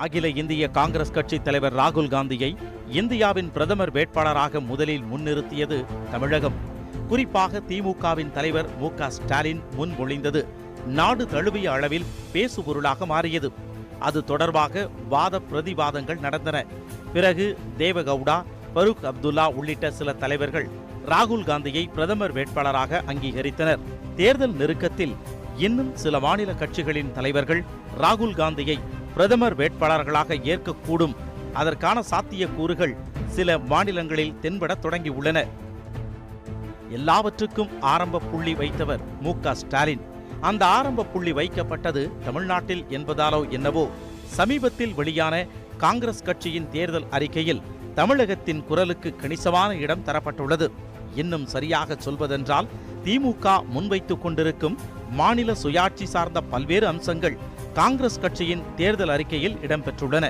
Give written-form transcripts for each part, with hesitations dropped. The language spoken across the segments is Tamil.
அகில இந்திய காங்கிரஸ் கட்சி தலைவர் ராகுல் காந்தியை இந்தியாவின் பிரதமர் வேட்பாளராக முதலில் முன்னிறுத்தியது தமிழகம். குறிப்பாக திமுகவின் தலைவர் மு.க. ஸ்டாலின் முன்மொழிந்தது நாடு தழுவிய அளவில் பேசுபொருளாக மாறியது. அது தொடர்பாக வாத பிரதிவாதங்கள் நடந்தன. பிறகு தேவகவுடா, பரூக் அப்துல்லா உள்ளிட்ட சில தலைவர்கள் ராகுல் காந்தியை பிரதமர் வேட்பாளராக அங்கீகரித்தனர். தேர்தல் நெருக்கத்தில் இன்னும் சில மாநில கட்சிகளின் தலைவர்கள் ராகுல் காந்தியை பிரதமர் வேட்பாளர்களாக ஏற்கக்கூடும், அதற்கான சாத்தியக்கூறுகள் சில மாநிலங்களில் தென்பட தொடங்கியுள்ளன. எல்லாவற்றுக்கும் ஆரம்ப புள்ளி வைத்தவர் மு.க. ஸ்டாலின். அந்த ஆரம்ப புள்ளி வைக்கப்பட்டது தமிழ்நாட்டில் என்பதாலோ என்னவோ, சமீபத்தில் வெளியான காங்கிரஸ் கட்சியின் தேர்தல் அறிக்கையில் தமிழகத்தின் குரலுக்கு கணிசமான இடம் தரப்பட்டுள்ளது. இன்னும் சரியாக சொல்வதென்றால், திமுக முன்வைத்துக் கொண்டிருக்கும் மாநில சுயாட்சி சார்ந்த பல்வேறு அம்சங்கள் காங்கிரஸ் கட்சியின் தேர்தல் அறிக்கையில் இடம்பெற்றுள்ளன.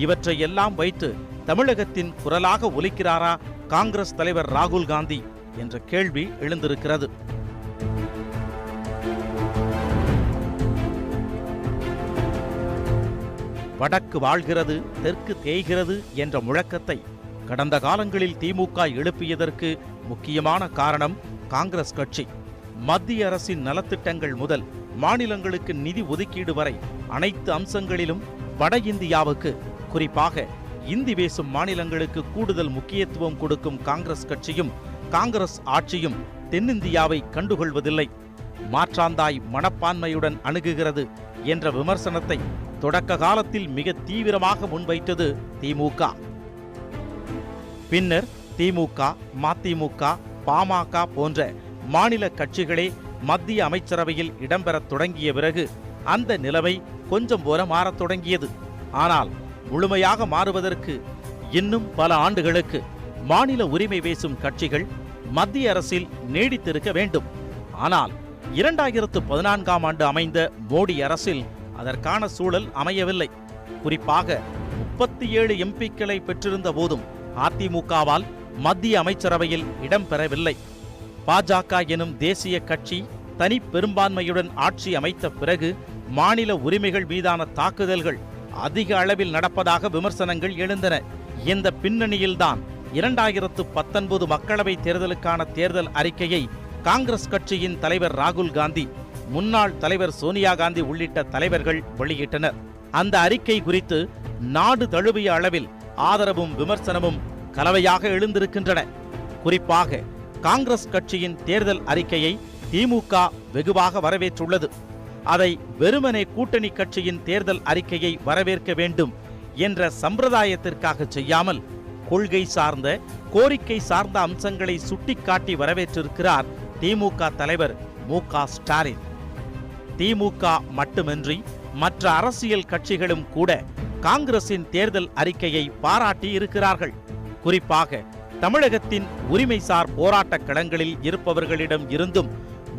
இவற்றை எல்லாம் வைத்து தமிழகத்தின் குரலாக ஒலிக்கிறாரா காங்கிரஸ் தலைவர் ராகுல் காந்தி என்ற கேள்வி எழுந்திருக்கிறது. வடக்கு வாழ்கிறது, தெற்கு தேய்கிறது என்ற முழக்கத்தை கடந்த காலங்களில் திமுக எழுப்பியதற்கு முக்கியமான காரணம் காங்கிரஸ் கட்சி. மத்திய அரசின் நலத்திட்டங்கள் முதல் மாநிலங்களுக்கு நிதி ஒதுக்கீடு வரை அனைத்து அம்சங்களிலும் வட இந்தியாவுக்கு, குறிப்பாக இந்தி பேசும் மாநிலங்களுக்கு கூடுதல் முக்கியத்துவம் கொடுக்கும் காங்கிரஸ் கட்சியும் காங்கிரஸ் ஆட்சியும் தென்னிந்தியாவை கண்டுகொள்வதில்லை, மாற்றாந்தாய் மனப்பான்மையுடன் அணுகுகிறது என்ற விமர்சனத்தை தொடக்க காலத்தில் மிக தீவிரமாக முன்வைத்தது திமுக. பின்னர் திமுக, மதிமுக, பாமக போன்ற மாநில கட்சிகளே மத்திய அமைச்சரவையில் இடம்பெறத் தொடங்கிய பிறகு அந்த நிலைமை கொஞ்சம் போல மாறத் தொடங்கியது. ஆனால் முழுமையாக மாறுவதற்கு இன்னும் பல ஆண்டுகளுக்கு மாநில உரிமை பேசும் கட்சிகள் மத்திய அரசில் நீடித்திருக்க வேண்டும். ஆனால் 2014ஆம் ஆண்டு அமைந்த மோடி அரசில் அதற்கான சூழல் அமையவில்லை. குறிப்பாக 37 எம்பிக்களை பெற்றிருந்த போதும் அதிமுகவால் மத்திய அமைச்சரவையில் இடம்பெறவில்லை. பாஜக எனும் தேசிய கட்சி தனி பெரும்பான்மையுடன் ஆட்சி அமைத்த பிறகு மாநில உரிமைகள் மீதான தாக்குதல்கள் அதிக அளவில் நடப்பதாக விமர்சனங்கள் எழுந்தன. இந்த பின்னணியில்தான் 2019 மக்களவை தேர்தலுக்கான தேர்தல் அறிக்கையை காங்கிரஸ் கட்சியின் தலைவர் ராகுல் காந்தி, முன்னாள் தலைவர் சோனியா காந்தி உள்ளிட்ட தலைவர்கள் வெளியிட்டனர். அந்த அறிக்கை குறித்து நாடு தழுவிய அளவில் ஆதரவும் விமர்சனமும் கலவையாக எழுந்திருக்கின்றன. குறிப்பாக காங்கிரஸ் கட்சியின் தேர்தல் அறிக்கையை திமுக வெகுவாக வரவேற்றுள்ளது. அதை வெறுமனே கூட்டணி கட்சியின் தேர்தல் அறிக்கையை வரவேற்க வேண்டும் என்ற சம்பிரதாயத்திற்காக செய்யாமல் கொள்கை சார்ந்த, கோரிக்கை சார்ந்த அம்சங்களை சுட்டிக்காட்டி வரவேற்றிருக்கிறார் திமுக தலைவர் மு.க. ஸ்டாலின். திமுக மட்டுமின்றி மற்ற அரசியல் கட்சிகளும் கூட காங்கிரசின் தேர்தல் அறிக்கையை பாராட்டி இருக்கிறார்கள். குறிப்பாக தமிழகத்தின் உரிமைசார் போராட்ட களங்களில் இருப்பவர்களிடம் இருந்தும்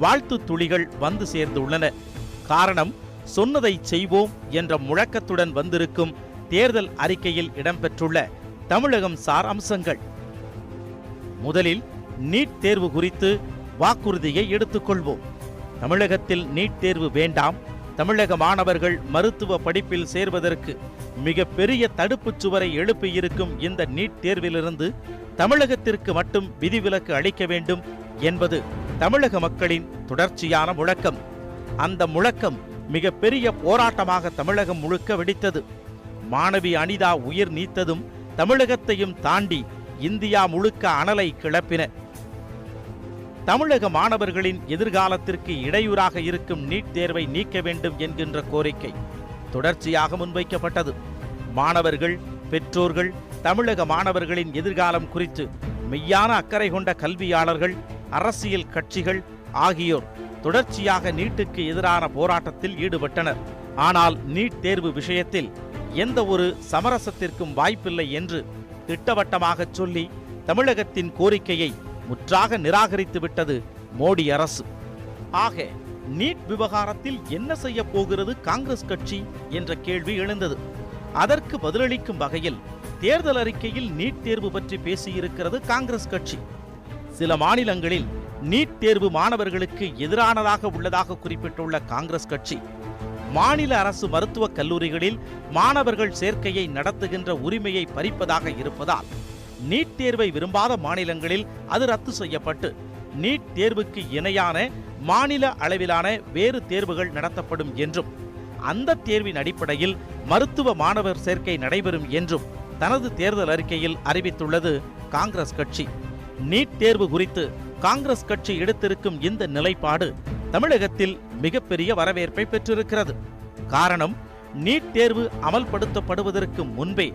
வாழ்த்து துளிகள் வந்து சேர்ந்துள்ளன. காரணம், சொன்னதை செய்வோம் என்ற முழக்கத்துடன் வந்திருக்கும் தேர்தல் அறிக்கையில் இடம்பெற்றுள்ள தமிழகம் சார் அம்சங்கள். முதலில் நீட் தேர்வு குறித்து வாக்குறுதியை எடுத்துக்கொள்வோம். தமிழகத்தில் நீட் தேர்வு வேண்டாம், தமிழக மாணவர்கள் மருத்துவ படிப்பில் சேர்வதற்கு மிக பெரிய தடுப்புச் சுவரை எழுப்பியிருக்கும் இந்த நீட் தேர்விலிருந்து தமிழகத்திற்கு மட்டும் விதிவிலக்கு அளிக்க வேண்டும் என்பது தமிழக மக்களின் தொடர்ச்சியான முழக்கம். அந்த முழக்கம் மிக பெரிய போராட்டமாக தமிழகம் முழுக்க வெடித்தது. மாணவி அனிதா உயிர் நீத்ததும் தமிழகத்தையும் தாண்டி இந்தியா முழுக்க அனலை கிளப்பின. தமிழக மாணவர்களின் எதிர்காலத்திற்கு இடையூறாக இருக்கும் நீட் தேர்வை நீக்க வேண்டும் என்கின்ற கோரிக்கை தொடர்ச்சியாக முன்வைக்கப்பட்டது. மாணவர்கள், பெற்றோர்கள், தமிழக மாணவர்களின் எதிர்காலம் குறித்து மெய்யான அக்கறை கொண்ட கல்வியாளர்கள், அரசியல் கட்சிகள் ஆகியோர் தொடர்ச்சியாக நீட்டுக்கு எதிரான போராட்டத்தில் ஈடுபட்டனர். ஆனால் நீட் தேர்வு விஷயத்தில் எந்த ஒரு சமரசத்திற்கும் வாய்ப்பில்லை என்று திட்டவட்டமாக சொல்லி தமிழகத்தின் கோரிக்கையை முற்றாக நிராகரித்து விட்டது மோடி அரசு. ஆக நீட் விவகாரத்தில் என்ன செய்ய போகிறது காங்கிரஸ் கட்சி என்ற கேள்வி எழுந்தது. அதற்கு பதிலளிக்கும் வகையில் தேர்தல் அறிக்கையில் நீட் தேர்வு பற்றி பேசியிருக்கிறது காங்கிரஸ் கட்சி. சில மாநிலங்களில் நீட் தேர்வு மாணவர்களுக்கு எதிரானதாக உள்ளதாக குறிப்பிட்டுள்ள காங்கிரஸ் கட்சி, மாநில அரசு மருத்துவக் கல்லூரிகளில் மாணவர்கள் சேர்க்கையை நடத்துகின்ற உரிமையை பறிப்பதாக இருப்பதால் நீட் தேர்வை விரும்பாத மாநிலங்களில் அது ரத்து செய்யப்பட்டு நீட் தேர்வுக்கு இணையான மாநில அளவிலான வேறு தேர்வுகள் நடத்தப்படும் என்றும் அந்த தேர்வின் அடிப்படையில் மருத்துவ மாணவர் சேர்க்கை நடைபெறும் என்றும் தனது தேர்தல் அறிக்கையில் அறிவித்துள்ளது காங்கிரஸ் கட்சி. நீட் தேர்வு குறித்து காங்கிரஸ் கட்சி எடுத்திருக்கும் இந்த நிலைப்பாடு தமிழகத்தில் மிகப்பெரிய வரவேற்பை பெற்றிருக்கிறது. காரணம், நீட் தேர்வு அமல்படுத்தப்படுவதற்கு முன்பே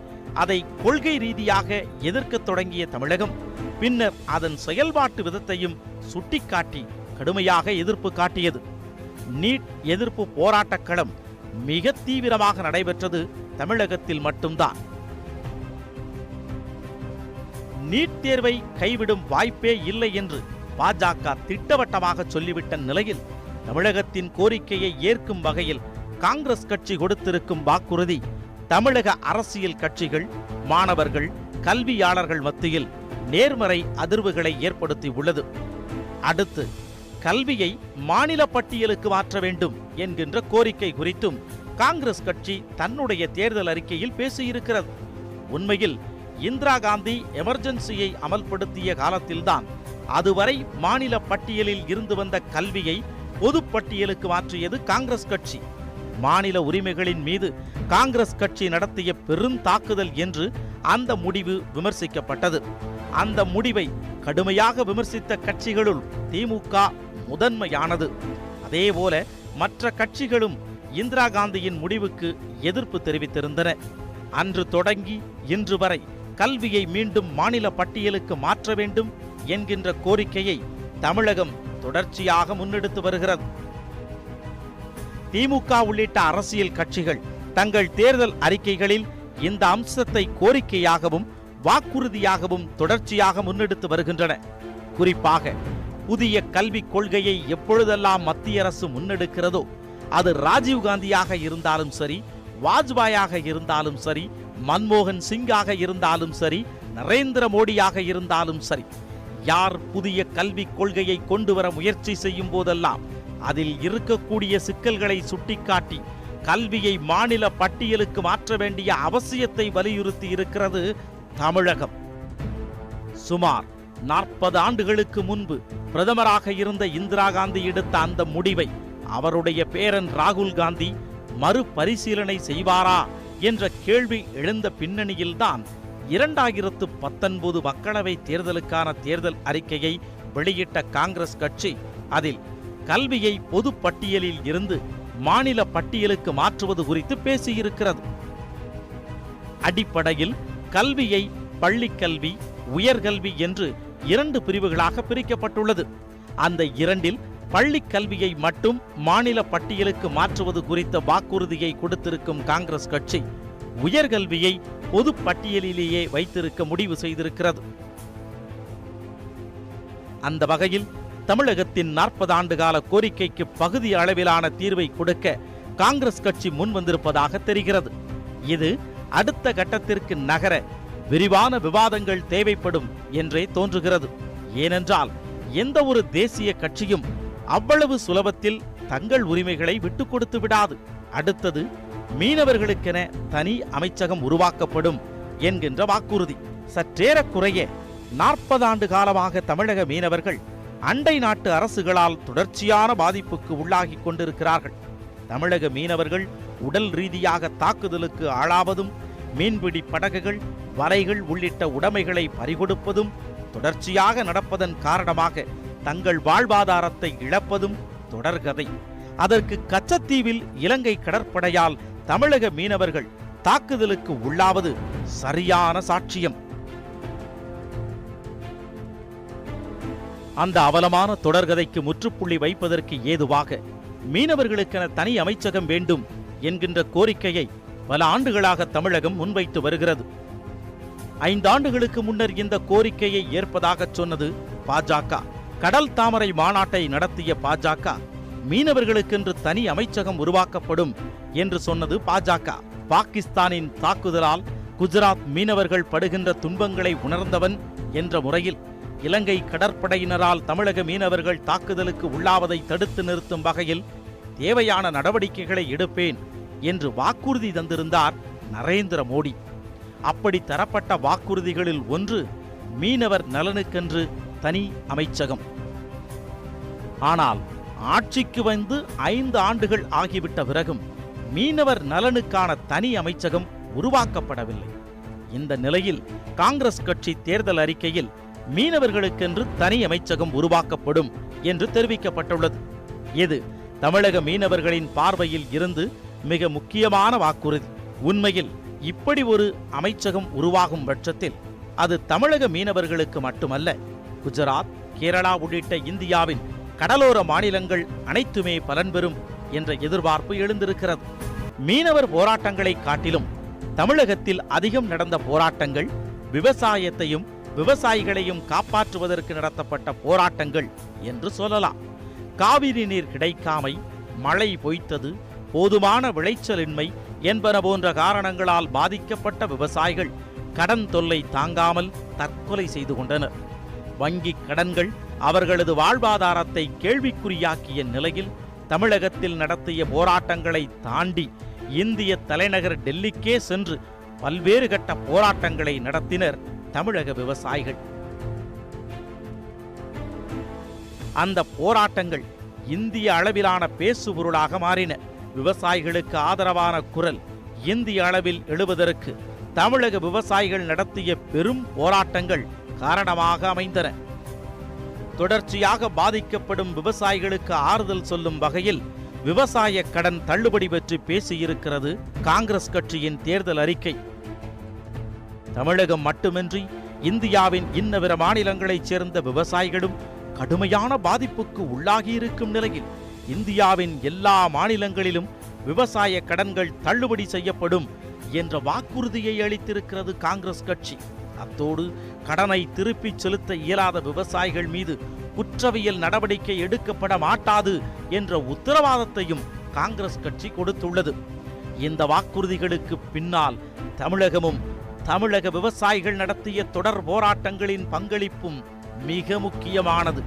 அதை கொள்கை ரீதியாக எதிர்க்கத் தொடங்கிய தமிழகம் பின்னர் அதன் செயல்பாட்டு விதத்தையும் சுட்டிக்காட்டி கடுமையாக எதிர்ப்பு காட்டியது. நீட் எதிர்ப்பு போராட்டக் களம் மிக தீவிரமாக நடைபெற்றது தமிழகத்தில் மட்டும்தான். நீட் தேர்வை கைவிடும் வாய்ப்பே இல்லை என்று பாஜக திட்டவட்டமாக சொல்லிவிட்ட நிலையில் தமிழகத்தின் கோரிக்கையை ஏற்கும் வகையில் காங்கிரஸ் கட்சி கொடுத்திருக்கும் வாக்குறுதி தமிழக அரசியல் கட்சிகள், மாணவர்கள், கல்வியாளர்கள் மத்தியில் நேர்மறை அதிர்வுகளை ஏற்படுத்தி உள்ளது. அடுத்து, கல்வியை மாநில பட்டியலுக்கு மாற்ற வேண்டும் என்கின்ற கோரிக்கை குறித்தும் காங்கிரஸ் கட்சி தன்னுடைய தேர்தல் அறிக்கையில் பேசியிருக்கிறது. உண்மையில் இந்திரா காந்தி எமர்ஜென்சியை அமல்படுத்திய காலத்தில்தான் அதுவரை மாநில பட்டியலில் இருந்து வந்த கல்வியை பொது பட்டியலுக்கு மாற்றியது காங்கிரஸ் கட்சி. மாநில உரிமைகளின் மீது காங்கிரஸ் கட்சி நடத்திய பெருந்தாக்குதல் என்று அந்த முடிவு விமர்சிக்கப்பட்டது. அந்த முடிவை கடுமையாக விமர்சித்த கட்சிகளுள் திமுக முதன்மையானது. அதேபோல மற்ற கட்சிகளும் இந்திரா காந்தியின் முடிவுக்கு எதிர்ப்பு தெரிவித்திருந்தன. அன்று தொடங்கி இன்று வரை கல்வியை மீண்டும் மாநில பட்டியலுக்கு மாற்ற வேண்டும் என்கின்ற கோரிக்கையை தமிழகம் தொடர்ச்சியாக முன்னெடுத்து வருகிறது. திமுக உள்ளிட்ட அரசியல் கட்சிகள் தங்கள் தேர்தல் அறிக்கைகளில் இந்த அம்சத்தை கோரிக்கையாகவும் வாக்குறுதியாகவும் தொடர்ச்சியாக முன்னெடுத்து வருகின்றன. குறிப்பாக புதிய கல்விக் கொள்கையை எப்பொழுதெல்லாம் மத்திய அரசு முன்னெடுக்கிறதோ, அது ராஜீவ்காந்தியாக இருந்தாலும் சரி, வாஜ்பாயாக இருந்தாலும் சரி, மன்மோகன் சிங்காக இருந்தாலும் சரி, நரேந்திர மோடியாக இருந்தாலும் சரி, யார் புதிய கல்விக் கொள்கையை கொண்டு வர முயற்சி செய்யும் போதெல்லாம் அதில் இருக்கக்கூடிய சிக்கல்களை சுட்டிக்காட்டி கல்வியை மாநில பட்டியலுக்கு மாற்ற வேண்டிய அவசியத்தை வலியுறுத்தி இருக்கிறது தமிழகம். சுமார் 40 ஆண்டுகளுக்கு முன்பு பிரதமராக இருந்த இந்திரா காந்தி எடுத்த அந்த முடிவை அவருடைய பேரன் ராகுல் காந்தி மறுபரிசீலனை செய்வாரா என்ற கேள்வி எழுந்த பின்னணியில்தான் 2019 மக்களவை தேர்தலுக்கான தேர்தல் அறிக்கையை வெளியிட்ட காங்கிரஸ் கட்சி அதில் கல்வியை பொது பட்டியலில் இருந்து மாநில பட்டியலுக்கு மாற்றுவது குறித்து பேசியிருக்கிறது. அடிப்படையில் கல்வியை பள்ளிக்கல்வி, உயர்கல்வி என்று 2 பிரிவுகளாக பிரிக்கப்பட்டுள்ளது. அந்த 2இல் பள்ளிக் கல்வியை மட்டும் மாநில பட்டியலுக்கு மாற்றுவது குறித்த வாக்குறுதியை கொடுத்திருக்கும் காங்கிரஸ் கட்சி உயர்கல்வியை பொது பட்டியலிலேயே வைத்திருக்க முடிவு செய்திருக்கிறது. அந்த வகையில் தமிழகத்தின் 40 ஆண்டு கால கோரிக்கைக்கு பகுதி அளவிலான தீர்வை கொடுக்க காங்கிரஸ் கட்சி முன் வந்திருப்பதாக தெரிகிறது. இது அடுத்த கட்டத்திற்கு நகர விரிவான விவாதங்கள் தேவைப்படும் என்றே தோன்றுகிறது. ஏனென்றால் எந்த ஒரு தேசிய கட்சியும் அவ்வளவு சுலபத்தில் தங்கள் உரிமைகளை விட்டுக் கொடுத்து விடாது. அடுத்தது, மீனவர்களுக்கென தனி அமைச்சகம் உருவாக்கப்படும் என்கின்ற வாக்குறுதி. சற்றேறக்குறைய 40 ஆண்டு காலமாக தமிழக மீனவர்கள் அண்டை நாட்டு அரசுகளால் தொடர்ச்சியான பாதிப்புக்கு உள்ளாகி கொண்டிருக்கிறார்கள். தமிழக மீனவர்கள் உடல் ரீதியாக தாக்குதலுக்கு ஆளாவதும், மீன்பிடி படகுகள், வலைகள் உள்ளிட்ட உடைமைகளை பறிகொடுப்பதும் தொடர்ச்சியாக நடப்பதன் காரணமாக தங்கள் வாழ்வாதாரத்தை இழப்பதும் தொடர்கதை. அதற்கு கச்சத்தீவில் இலங்கை கடற்படையால் தமிழக மீனவர்கள் தாக்குதலுக்கு உள்ளாவது சரியான சாட்சியம். அந்த அவலமான தொடர்கதைக்கு முற்றுப்புள்ளி வைப்பதற்கு ஏதுவாக மீனவர்களுக்கென தனி அமைச்சகம் வேண்டும் என்கின்ற கோரிக்கையை பல ஆண்டுகளாக தமிழகம் முன்வைத்து வருகிறது. 5 ஆண்டுகளுக்கு முன்னர் இந்த கோரிக்கையை ஏற்பதாக சொன்னது பாஜக. கடல் தாமரை மாநாட்டை நடத்திய பாஜக மீனவர்களுக்கென்று தனி அமைச்சகம் உருவாக்கப்படும் என்று சொன்னது பாஜக. பாகிஸ்தானின் தாக்குதலால் குஜராத் மீனவர்கள் படுகின்ற துன்பங்களை உணர்ந்தவன் என்ற முறையில் இலங்கை கடற்படையினரால் தமிழக மீனவர்கள் தாக்குதலுக்கு உள்ளாவதை தடுத்து நிறுத்தும் வகையில் தேவையான நடவடிக்கைகளை எடுப்பேன் என்று வாக்குறுதி தந்திருந்தார் நரேந்திர மோடி. அப்படி தரப்பட்ட வாக்குறுதிகளில் ஒன்று மீனவர் நலனுக்கென்று தனி அமைச்சகம். ஆனால் ஆட்சிக்கு வந்து 5 ஆண்டுகள் ஆகிவிட்ட பிறகும் மீனவர் நலனுக்கான தனி அமைச்சகம் உருவாக்கப்படவில்லை. இந்த நிலையில் காங்கிரஸ் கட்சி தேர்தல் அறிக்கையில் மீனவர்களுக்கென்று தனி அமைச்சகம் உருவாக்கப்படும் என்று தெரிவிக்கப்பட்டுள்ளது. இது தமிழக மீனவர்களின் பார்வையில் இருந்து மிக முக்கியமான வாக்குறுதி. உண்மையில் இப்படி ஒரு அமைச்சகம் உருவாகும் பட்சத்தில் அது தமிழக மீனவர்களுக்கு மட்டுமல்ல, குஜராத், கேரளா உள்ளிட்ட இந்தியாவின் கடலோர மாநிலங்கள் அனைத்துமே பலன் பெறும் என்ற எதிர்பார்ப்பு எழுந்திருக்கிறது. மீனவர் போராட்டங்களை காட்டிலும் தமிழகத்தில் அதிகம் நடந்த போராட்டங்கள் விவசாயத்தையும் விவசாயிகளையும் காப்பாற்றுவதற்கு நடத்தப்பட்ட போராட்டங்கள் என்று சொல்லலாம். காவிரி நீர் கிடைக்காமை, மழை பொய்த்தது, போதுமான விளைச்சலின்மை என்பன போன்ற காரணங்களால் பாதிக்கப்பட்ட விவசாயிகள் கடன் தொல்லை தாங்காமல் தற்கொலை செய்து கொண்டனர். வங்கிக் கடன்கள் அவர்களது வாழ்வாதாரத்தை கேள்விக்குறியாக்கிய நிலையில் தமிழகத்தில் நடத்திய போராட்டங்களை தாண்டி இந்திய தலைநகர் டெல்லிக்கே சென்று பல்வேறு கட்ட போராட்டங்களை நடத்தினர் தமிழக விவசாயிகள். அந்த போராட்டங்கள் இந்திய அளவிலான பேசுபொருளாக மாறின. விவசாயிகளுக்கு ஆதரவான குரல் இந்திய அளவில் எழுவதற்கு தமிழக விவசாயிகள் நடத்திய பெரும் போராட்டங்கள் காரணமாக அமைந்தன. தொடர்ச்சியாக பாதிக்கப்படும் விவசாயிகளுக்கு ஆறுதல் சொல்லும் வகையில் விவசாய கடன் தள்ளுபடி பற்றி பேசியிருக்கிறது காங்கிரஸ் கட்சியின் தேர்தல் அறிக்கை. தமிழகம் மட்டுமின்றி இந்தியாவின் இன்னபிற மாநிலங்களைச் சேர்ந்த விவசாயிகளும் கடுமையான பாதிப்புக்கு உள்ளாகியிருக்கும் நிலையில் இந்தியாவின் எல்லா மாநிலங்களிலும் விவசாய கடன்கள் தள்ளுபடி செய்யப்படும் என்ற வாக்குறுதியை அளித்திருக்கிறது காங்கிரஸ் கட்சி. அத்தோடு கடனை திருப்பிச் செலுத்த இயலாத விவசாயிகள் மீது குற்றவியல் நடவடிக்கை எடுக்கப்பட மாட்டாது என்ற உத்தரவாதத்தையும் காங்கிரஸ் கட்சி கொடுத்துள்ளது. இந்த வாக்குறுதிகளுக்கு பின்னால் தமிழகமும் தமிழக விவசாயிகள் நடத்திய தொடர் போராட்டங்களின் பங்களிப்பும் மிக முக்கியமானது.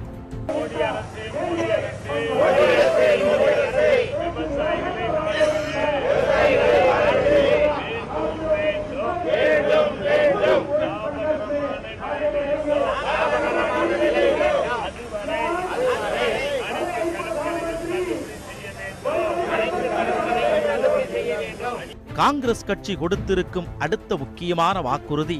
காங்கிரஸ் கட்சி கொடுத்திருக்கும் அடுத்த முக்கியமான வாக்குறுதி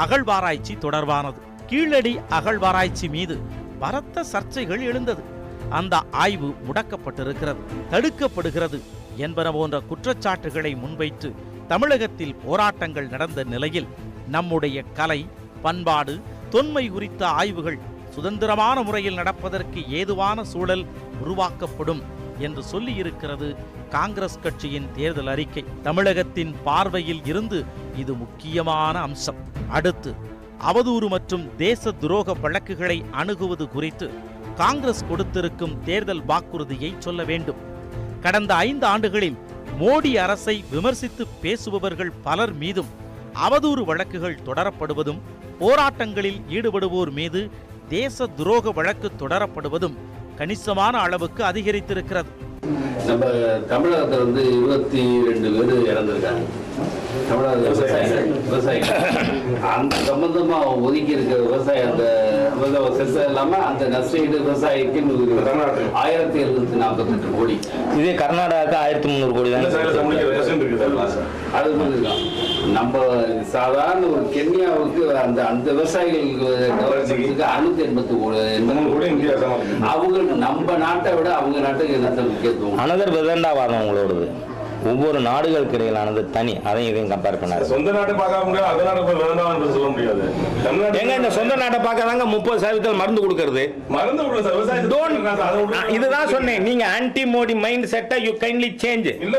அகழ்வாராய்ச்சி தொடர்பானது. கீழடி அகழ்வாராய்ச்சி மீது பலத்த சர்ச்சைகள் எழுந்தது. அந்த ஆய்வு முடக்கப்பட்டிருக்கிறது, தடுக்கப்படுகிறது என்பன போன்ற குற்றச்சாட்டுகளை முன்வைத்து தமிழகத்தில் போராட்டங்கள் நடந்த நிலையில் நம்முடைய கலை, பண்பாடு, தொன்மை குறித்த ஆய்வுகள் சுதந்திரமான முறையில் நடப்பதற்கு ஏதுவான சூழல் உருவாக்கப்படும் என்று சொல்லியிருக்கிறது காங்கிரஸ் கட்சியின் தேர்தல் அறிக்கை. தமிழகத்தின் பார்வையில் இருந்து இது முக்கியமான அம்சம். அடுத்து அவதூறு மற்றும் தேச துரோக வழக்குகளை அணுகுவது குறித்து காங்கிரஸ் கொடுத்திருக்கும் தேர்தல் வாக்குறுதியை சொல்ல வேண்டும். கடந்த 5 ஆண்டுகளில் மோடி அரசை விமர்சித்து பேசுபவர்கள் பலர் மீதும் அவதூறு வழக்குகள் தொடரப்படுவதும், போராட்டங்களில் ஈடுபடுவோர் மீது தேச துரோக வழக்கு தொடரப்படுவதும் கணிசமான அளவுக்கு அதிகரித்திருக்கிறது. நம்ம தமிழகத்தில் 22 பேர் இறந்திருக்காங்க. தமிழக விவசாயிகள் அந்த சம்பந்தமா ஒதுக்கி இருக்கிற விவசாயம் அந்த செஸ் இல்லாம அந்த நஷ்டஈடு விவசாயிக்கு 1748 கோடி. இதே கர்நாடகாவுக்கு 1300 கோடி தான். அது நம்ம சாதாரண ஒரு கென்யாவுக்கு அந்த அந்த விவசாயிகளுக்கு 583 கோடி. அவங்க நம்ம நாட்டை விட அவங்க நாட்டுக்கு என்ன முக்கியத்துவம்? அனதர் விதண்டாவாதம் உங்களோடது. ஒவ்வொரு நாடுகளுக்கு இடையிலானது தனி, அதையும் இதையும் கம்பேர் பண்ணாரு. சொந்த நாட்டை பார்க்காம அந்த நாடு சொல்ல முடியாது. எங்க இந்த சொந்த நாட்டை பார்க்கறாங்க 30% மருந்து கொடுக்கிறது. மருந்து இதுதான் சொன்னேன். நீங்க ஆன்டி மோடி மைண்ட் செட்டை யூ கைண்ட்லி சேஞ்ச். இல்ல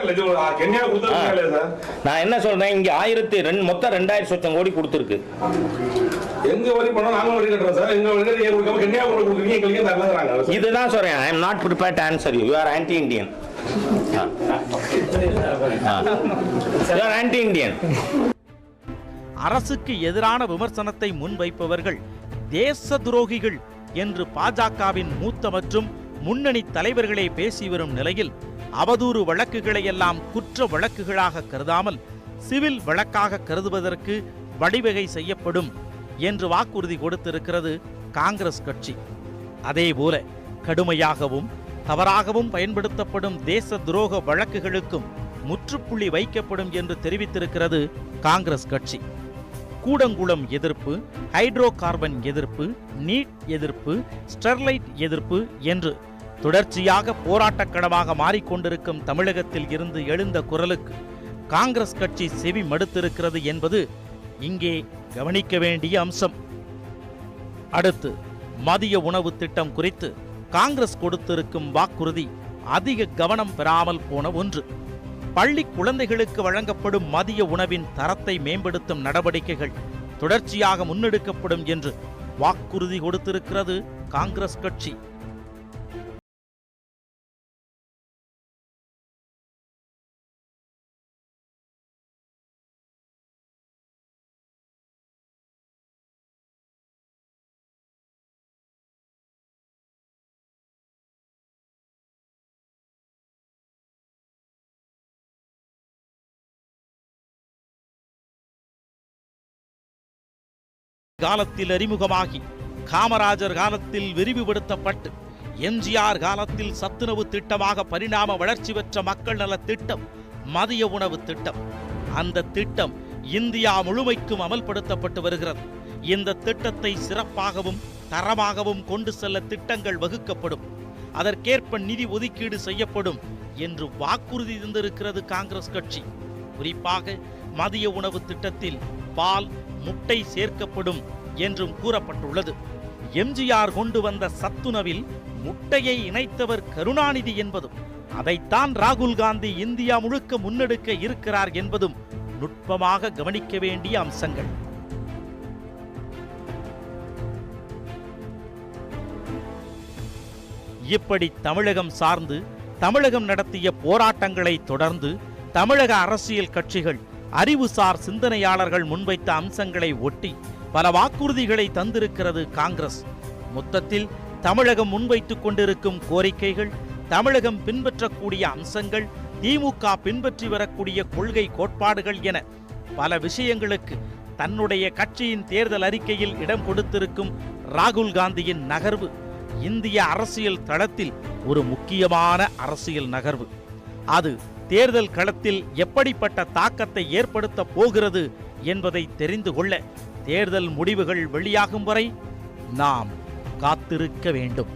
கென்யா கொடுத்தது சார். நான் என்ன சொல்றேன், இங்க 1000 மொத்தம் 2000 சொச்சம் கோடி கொடுத்திருக்கு. எங்க வரி பண்ணா நாங்க வரி கட்டறோம் சார். எங்க வரி கட்டறீங்க, கென்யா கொடுக்குறீங்க, எங்களுக்கு தரலங்கறாங்க. இதுதான் சொல்றேன். I am not prepared to answer you. You are anti-Indian. அரசுக்கு எதிரான விமர்சனத்தை முன்வைப்பவர்கள் தேச துரோகிகள் என்று பாஜகவின் மூத்த மற்றும் முன்னணி தலைவர்களே பேசி வரும் நிலையில் அவதூறு வழக்குகளை எல்லாம் குற்ற வழக்குகளாக கருதாமல் சிவில் வழக்காக கருதுவதற்கு வழிவகை செய்யப்படும் என்று வாக்குறுதி கொடுத்திருக்கிறது காங்கிரஸ் கட்சி. அதேபோல கடுமையாகவும் தவறாகவும் பயன்படுத்தப்படும் தேச துரோக வழக்குகளுக்கும் முற்றுப்புள்ளி வைக்கப்படும் என்று தெரிவித்திருக்கிறது காங்கிரஸ் கட்சி. கூடங்குளம் எதிர்ப்பு, ஹைட்ரோ கார்பன் எதிர்ப்பு, நீட் எதிர்ப்பு, ஸ்டெர்லைட் எதிர்ப்பு என்று தொடர்ச்சியாக போராட்டக்களமாக மாறிக்கொண்டிருக்கும் தமிழகத்தில் இருந்து எழுந்த குரலுக்கு காங்கிரஸ் கட்சி செவி மடுத்திருக்கிறது என்பது இங்கே கவனிக்க வேண்டிய அம்சம். அடுத்து, மதிய உணவு திட்டம் குறித்து காங்கிரஸ் கொடுத்திருக்கும் வாக்குறுதி அதிக கவனம் பெறாமல் போன ஒன்று. பள்ளி குழந்தைகளுக்கு வழங்கப்படும் மதிய உணவின் தரத்தை மேம்படுத்தும் நடவடிக்கைகள் தொடர்ச்சியாக முன்னெடுக்கப்படும் என்று வாக்குறுதி கொடுத்திருக்கிறது காங்கிரஸ் கட்சி. காலத்தில் அறிமுகமாகி காமராஜர் காலத்தில் விரிவுபடுத்தப்பட்டு எம்ஜிஆர் காலத்தில் சத்துணவு திட்டமாக பரிணாம வளர்ச்சி பெற்ற மக்கள் நல திட்டம் மதிய உணவு திட்டம். அந்த திட்டம் இந்தியா முழுமைக்கும் அமல்படுத்தப்பட்டு வருகிறது. இந்த திட்டத்தை சிறப்பாகவும் தரமாகவும் கொண்டு செல்ல திட்டங்கள் வகுக்கப்படும், அதற்கேற்ப நிதி ஒதுக்கீடு செய்யப்படும் என்று வாக்குறுதி தந்திருக்கிறது காங்கிரஸ் கட்சி. குறிப்பாக மதிய உணவு திட்டத்தில் பால், முட்டை சேர்க்கப்படும் என்றும் கூறப்பட்டுள்ளது. எம்ஜிஆர் கொண்டு வந்த சத்துணவில் முட்டையை இணைத்தவர் கருணாநிதி என்பதும், அதைத்தான் ராகுல் காந்தி இந்தியா முழுக்க முன்னெடுக்க இருக்கிறார் என்பதும் நுட்பமாக கவனிக்க வேண்டிய அம்சங்கள். இப்படி தமிழகம் சார்ந்து தமிழகம் நடத்திய போராட்டங்களை தொடர்ந்து தமிழக அரசியல் கட்சிகள், அறிவுசார் சிந்தனையாளர்கள் முன்வைத்த அம்சங்களை ஒட்டி பல வாக்குறுதிகளை தந்திருக்கிறது காங்கிரஸ். மொத்தத்தில் தமிழகம் முன்வைத்துக் கொண்டிருக்கும் கோரிக்கைகள், தமிழகம் பின்பற்றக்கூடிய அம்சங்கள், திமுக பின்பற்றி வரக்கூடிய கொள்கை கோட்பாடுகள் என பல விஷயங்களுக்கு தன்னுடைய கட்சியின் தேர்தல் அறிக்கையில் இடம் கொடுத்திருக்கும் ராகுல் காந்தியின் நகர்வு இந்திய அரசியல் தளத்தில் ஒரு முக்கியமான அரசியல் நகர்வு. அது தேர்தல் களத்தில் எப்படிப்பட்ட தாக்கத்தை ஏற்படுத்த போகிறது என்பதை தெரிந்து கொள்ள தேர்தல் முடிவுகள் வெளியாகும் வரை நாம் காத்திருக்க வேண்டும்.